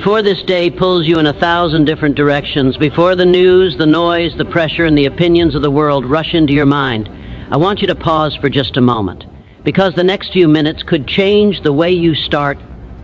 Before this day pulls you in 1,000 different directions, before the news, the noise, the pressure, and the opinions of the world rush into your mind, I want you to pause for just a moment, because the next few minutes could change the way you start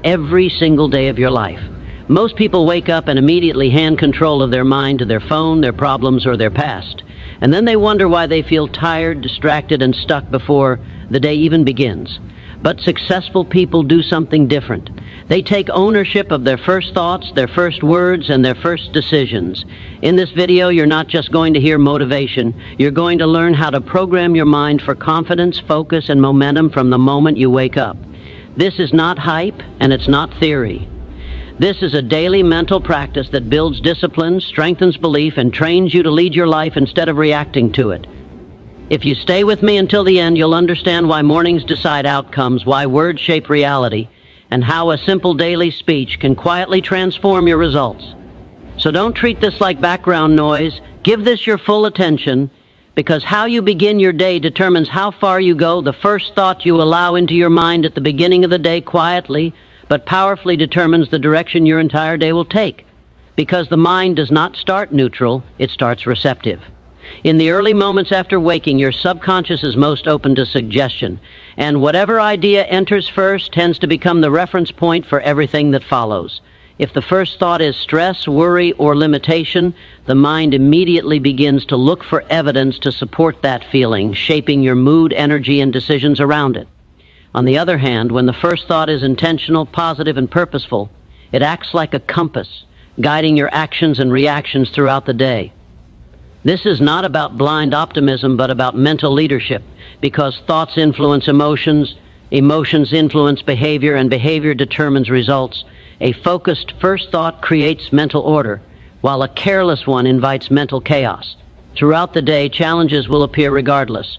every single day of your life. Most people wake up and immediately hand control of their mind to their phone, their problems, or their past. And then they wonder why they feel tired, distracted, and stuck before the day even begins. But successful people do something different. They take ownership of their first thoughts, their first words, and their first decisions. In this video, you're not just going to hear motivation. You're going to learn how to program your mind for confidence, focus, and momentum from the moment you wake up. This is not hype, and it's not theory. This is a daily mental practice that builds discipline, strengthens belief, and trains you to lead your life instead of reacting to it. If you stay with me until the end, you'll understand why mornings decide outcomes, why words shape reality, and how a simple daily speech can quietly transform your results. So don't treat this like background noise. Give this your full attention, because how you begin your day determines how far you go. The first thought you allow into your mind at the beginning of the day quietly but powerfully determines the direction your entire day will take. Because the mind does not start neutral, it starts receptive. In the early moments after waking, your subconscious is most open to suggestion, and whatever idea enters first tends to become the reference point for everything that follows. If the first thought is stress, worry, or limitation, the mind immediately begins to look for evidence to support that feeling, shaping your mood, energy, and decisions around it. On the other hand, when the first thought is intentional, positive, and purposeful, it acts like a compass, guiding your actions and reactions throughout the day. This is not about blind optimism, but about mental leadership, because thoughts influence emotions, emotions influence behavior, and behavior determines results. A focused first thought creates mental order, while a careless one invites mental chaos. Throughout the day, challenges will appear regardless,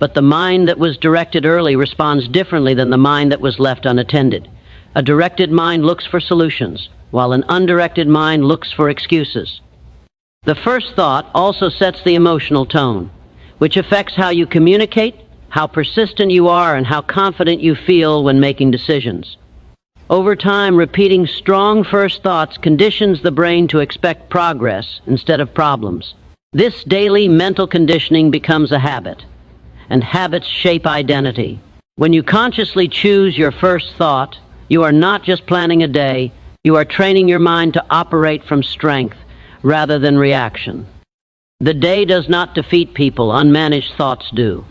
but the mind that was directed early responds differently than the mind that was left unattended. A directed mind looks for solutions, while an undirected mind looks for excuses. The first thought also sets the emotional tone, which affects how you communicate, how persistent you are, and how confident you feel when making decisions. Over time, repeating strong first thoughts conditions the brain to expect progress instead of problems. This daily mental conditioning becomes a habit, and habits shape identity. When you consciously choose your first thought, you are not just planning a day, you are training your mind to operate from strength rather than reaction. The day does not defeat people, unmanaged thoughts do.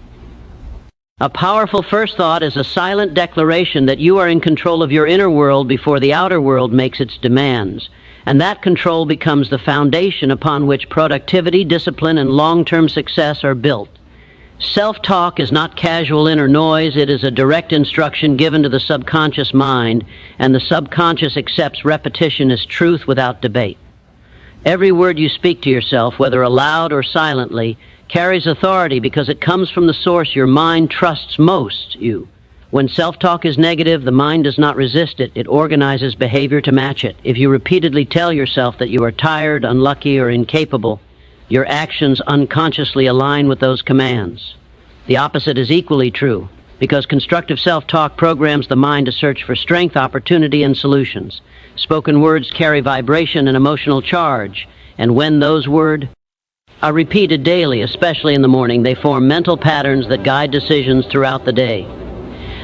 A powerful first thought is a silent declaration that you are in control of your inner world before the outer world makes its demands, and that control becomes the foundation upon which productivity, discipline, and long-term success are built. Self-talk is not casual inner noise. It is a direct instruction given to the subconscious mind, and the subconscious accepts repetition as truth without debate. Every word you speak to yourself, whether aloud or silently, carries authority because it comes from the source your mind trusts most, you. When self-talk is negative, the mind does not resist it. It organizes behavior to match it. If you repeatedly tell yourself that you are tired, unlucky, or incapable, your actions unconsciously align with those commands. The opposite is equally true, because constructive self-talk programs the mind to search for strength, opportunity, and solutions. Spoken words carry vibration and emotional charge, and when those words are repeated daily, especially in the morning, they form mental patterns that guide decisions throughout the day.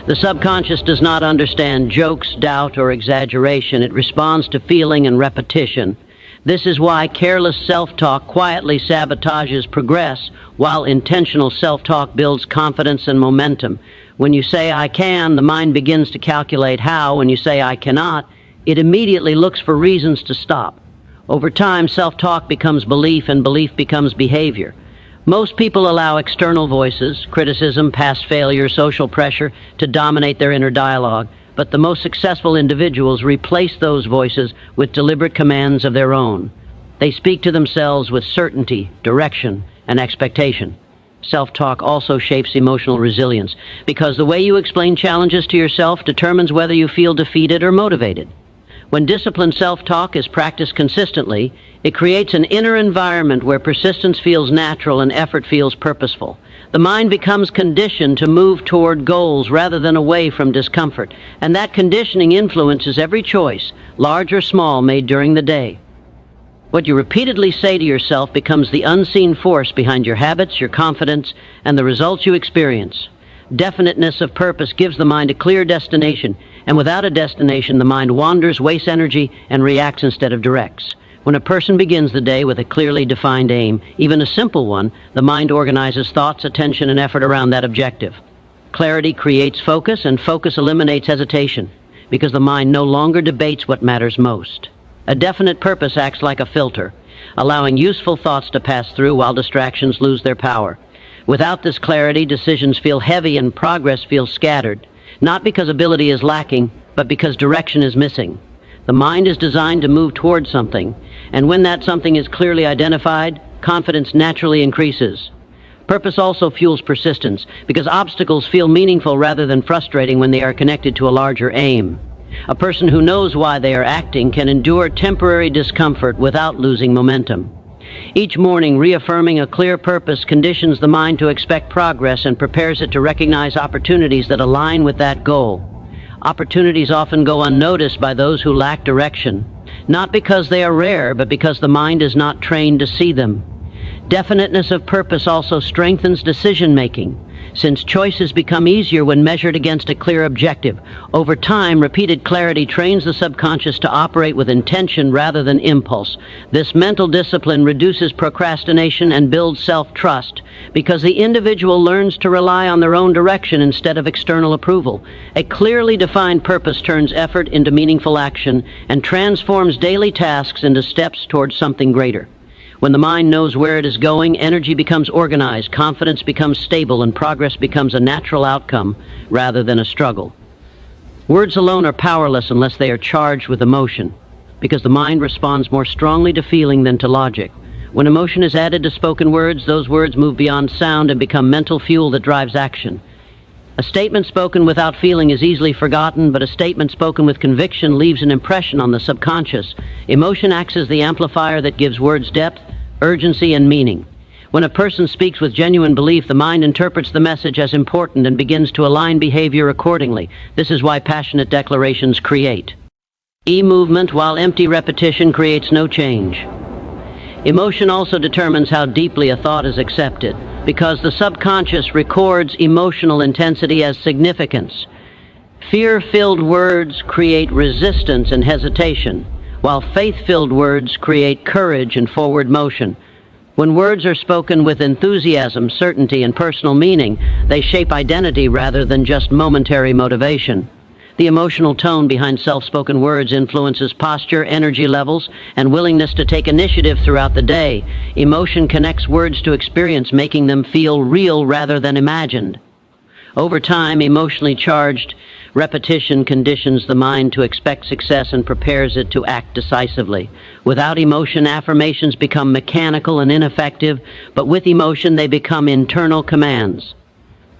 The subconscious does not understand jokes, doubt, or exaggeration. It responds to feeling and repetition. This is why careless self-talk quietly sabotages progress, while intentional self-talk builds confidence and momentum. When you say, "I can," the mind begins to calculate how. When you say, "I cannot," it immediately looks for reasons to stop. Over time, self-talk becomes belief, and belief becomes behavior. Most people allow external voices, criticism, past failure, social pressure, to dominate their inner dialogue, but the most successful individuals replace those voices with deliberate commands of their own. They speak to themselves with certainty, direction, and expectation. Self-talk also shapes emotional resilience, because the way you explain challenges to yourself determines whether you feel defeated or motivated. When disciplined self-talk is practiced consistently, it creates an inner environment where persistence feels natural and effort feels purposeful. The mind becomes conditioned to move toward goals rather than away from discomfort, and that conditioning influences every choice, large or small, made during the day. What you repeatedly say to yourself becomes the unseen force behind your habits, your confidence, and the results you experience. Definiteness of purpose gives the mind a clear destination, and without a destination, the mind wanders, wastes energy, and reacts instead of directs. When a person begins the day with a clearly defined aim, even a simple one, the mind organizes thoughts, attention, and effort around that objective. Clarity creates focus, and focus eliminates hesitation, because the mind no longer debates what matters most. A definite purpose acts like a filter, allowing useful thoughts to pass through while distractions lose their power. Without this clarity, decisions feel heavy and progress feels scattered, not because ability is lacking, but because direction is missing. The mind is designed to move toward something, and when that something is clearly identified, confidence naturally increases. Purpose also fuels persistence, because obstacles feel meaningful rather than frustrating when they are connected to a larger aim. A person who knows why they are acting can endure temporary discomfort without losing momentum. Each morning, reaffirming a clear purpose conditions the mind to expect progress and prepares it to recognize opportunities that align with that goal. Opportunities often go unnoticed by those who lack direction, not because they are rare, but because the mind is not trained to see them. Definiteness of purpose also strengthens decision-making, since choices become easier when measured against a clear objective. Over time, repeated clarity trains the subconscious to operate with intention rather than impulse. This mental discipline reduces procrastination and builds self-trust, because the individual learns to rely on their own direction instead of external approval. A clearly defined purpose turns effort into meaningful action and transforms daily tasks into steps towards something greater. When the mind knows where it is going, energy becomes organized, confidence becomes stable, and progress becomes a natural outcome rather than a struggle. Words alone are powerless unless they are charged with emotion, because the mind responds more strongly to feeling than to logic. When emotion is added to spoken words, those words move beyond sound and become mental fuel that drives action. A statement spoken without feeling is easily forgotten, but a statement spoken with conviction leaves an impression on the subconscious. Emotion acts as the amplifier that gives words depth, urgency, and meaning. When a person speaks with genuine belief, the mind interprets the message as important and begins to align behavior accordingly. This is why passionate declarations create movement, while empty repetition creates no change. Emotion also determines how deeply a thought is accepted, because the subconscious records emotional intensity as significance. Fear-filled words create resistance and hesitation, while faith-filled words create courage and forward motion. When words are spoken with enthusiasm, certainty, and personal meaning, they shape identity rather than just momentary motivation. The emotional tone behind self-spoken words influences posture, energy levels, and willingness to take initiative throughout the day. Emotion connects words to experience, making them feel real rather than imagined. Over time, emotionally charged repetition conditions the mind to expect success and prepares it to act decisively. Without emotion, affirmations become mechanical and ineffective, but with emotion, they become internal commands.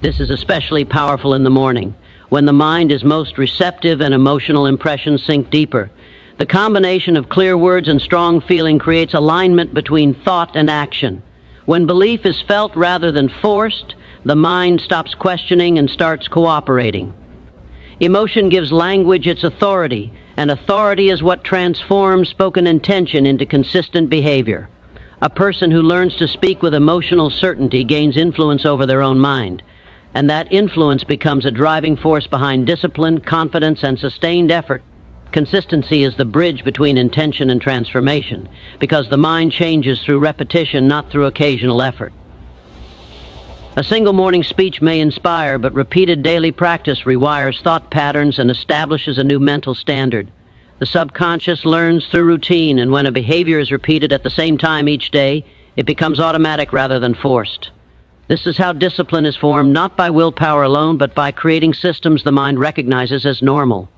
This is especially powerful in the morning, when the mind is most receptive and emotional impressions sink deeper. The combination of clear words and strong feeling creates alignment between thought and action. When belief is felt rather than forced, the mind stops questioning and starts cooperating. Emotion gives language its authority, and authority is what transforms spoken intention into consistent behavior. A person who learns to speak with emotional certainty gains influence over their own mind, and that influence becomes a driving force behind discipline, confidence, and sustained effort. Consistency is the bridge between intention and transformation, because the mind changes through repetition, not through occasional effort. A single morning speech may inspire, but repeated daily practice rewires thought patterns and establishes a new mental standard. The subconscious learns through routine, and when a behavior is repeated at the same time each day, it becomes automatic rather than forced. This is how discipline is formed, not by willpower alone, but by creating systems the mind recognizes as normal.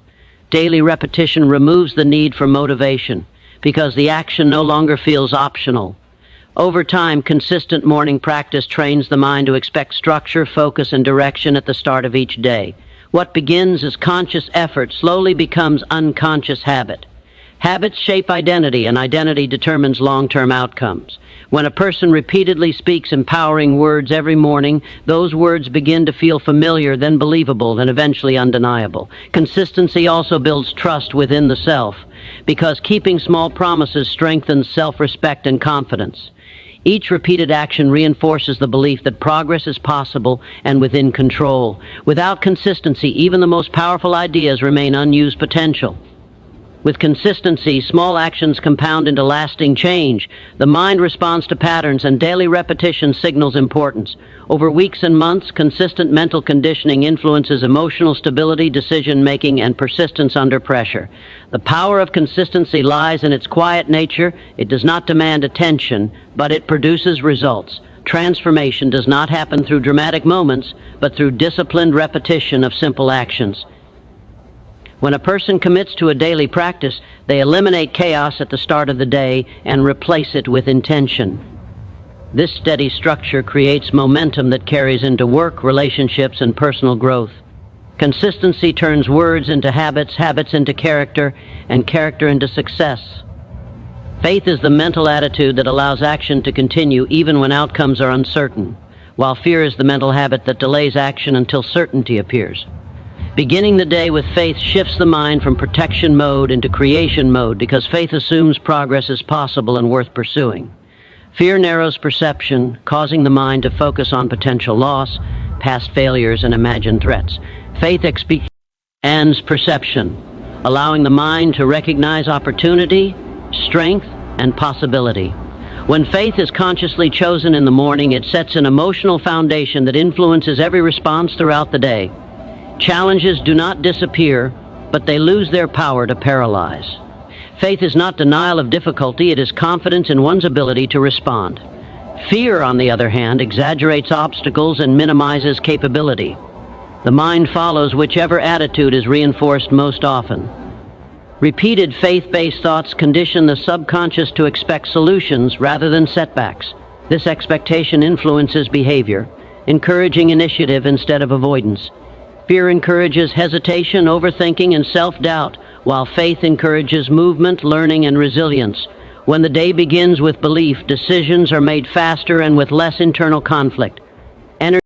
Daily repetition removes the need for motivation, because the action no longer feels optional. Over time, consistent morning practice trains the mind to expect structure, focus, and direction at the start of each day. What begins as conscious effort slowly becomes unconscious habit. Habits shape identity, and identity determines long-term outcomes. When a person repeatedly speaks empowering words every morning, those words begin to feel familiar, then believable, and eventually undeniable. Consistency also builds trust within the self, because keeping small promises strengthens self-respect and confidence. Each repeated action reinforces the belief that progress is possible and within control. Without consistency, even the most powerful ideas remain unused potential. With consistency, small actions compound into lasting change. The mind responds to patterns, and daily repetition signals importance. Over weeks and months, consistent mental conditioning influences emotional stability, decision-making, and persistence under pressure. The power of consistency lies in its quiet nature. It does not demand attention, but it produces results. Transformation does not happen through dramatic moments, but through disciplined repetition of simple actions. When a person commits to a daily practice, they eliminate chaos at the start of the day and replace it with intention. This steady structure creates momentum that carries into work, relationships, and personal growth. Consistency turns words into habits, habits into character, and character into success. Faith is the mental attitude that allows action to continue even when outcomes are uncertain, while fear is the mental habit that delays action until certainty appears. Beginning the day with faith shifts the mind from protection mode into creation mode, because faith assumes progress is possible and worth pursuing. Fear narrows perception, causing the mind to focus on potential loss, past failures, and imagined threats. Faith expands perception, allowing the mind to recognize opportunity, strength, and possibility. When faith is consciously chosen in the morning, it sets an emotional foundation that influences every response throughout the day. Challenges do not disappear, but they lose their power to paralyze. Faith is not denial of difficulty, it is confidence in one's ability to respond. Fear, on the other hand, exaggerates obstacles and minimizes capability. The mind follows whichever attitude is reinforced most often. Repeated faith-based thoughts condition the subconscious to expect solutions rather than setbacks. This expectation influences behavior, encouraging initiative instead of avoidance. Fear encourages hesitation, overthinking, and self-doubt, while faith encourages movement, learning, and resilience. When the day begins with belief, decisions are made faster and with less internal conflict.